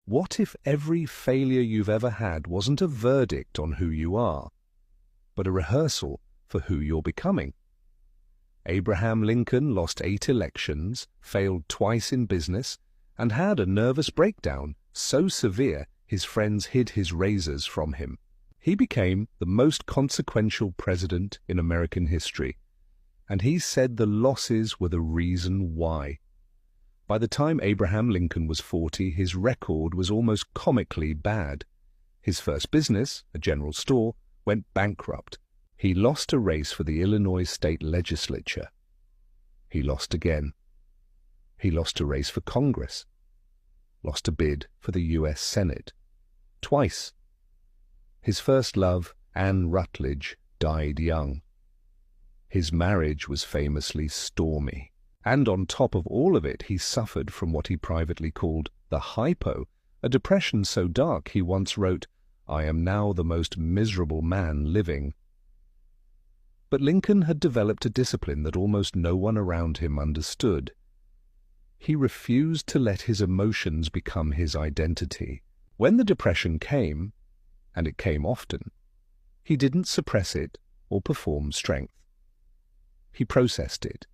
What if every failure you've ever had wasn't a verdict on who you are, but a rehearsal for who you're becoming? Abraham Lincoln lost 8 elections, failed twice in business, and had a nervous breakdown so severe his friends hid his razors from him. He became the most consequential president in American history, and he said the losses were the reason why. By the time Abraham Lincoln was 40, his record was almost comically bad. His first business, a general store, went bankrupt. He lost a race for the Illinois state legislature. He lost again. He lost a race for Congress. Lost a bid for the U.S. Senate. Twice. His first love, Anne Rutledge, died young. His marriage was famously stormy. And on top of all of it, he suffered from what he privately called the hypo, a depression so dark he once wrote, "I am now the most miserable man living." But Lincoln had developed a discipline that almost no one around him understood. He refused to let his emotions become his identity. When the depression came, and it came often, he didn't suppress it or perform strength. He processed it.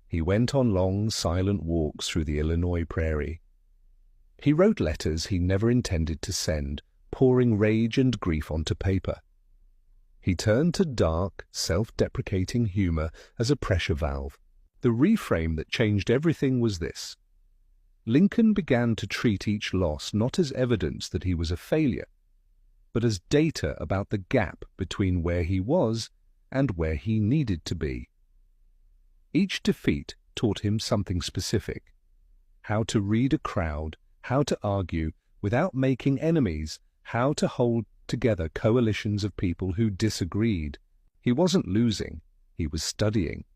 He went on long, silent walks through the Illinois prairie. He wrote letters he never intended to send, pouring rage and grief onto paper. He turned to dark, self-deprecating humor as a pressure valve. The reframe that changed everything was this: Lincoln began to treat each loss not as evidence that he was a failure, but as data about the gap between where he was and where he needed to be. Each defeat taught him something specific: how to read a crowd, how to argue without making enemies, how to hold together coalitions of people who disagreed. He wasn't losing, he was studying.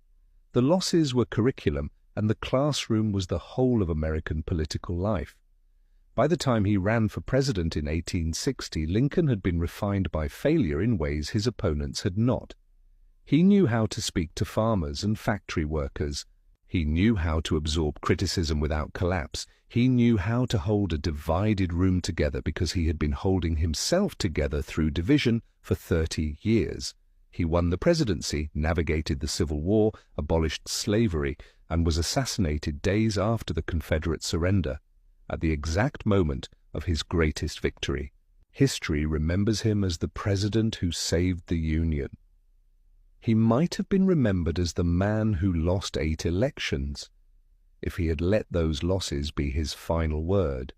The losses were curriculum, and the classroom was the whole of American political life. By the time he ran for president in 1860, Lincoln had been refined by failure in ways his opponents had not. He knew how to speak to farmers and factory workers. He knew how to absorb criticism without collapse. He knew how to hold a divided room together because he had been holding himself together through division for 30 years. He won the presidency, navigated the Civil War, abolished slavery, and was assassinated days after the Confederate surrender, at the exact moment of his greatest victory. History remembers him as the president who saved the Union. He might have been remembered as the man who lost 8 elections, if he had let those losses be his final word.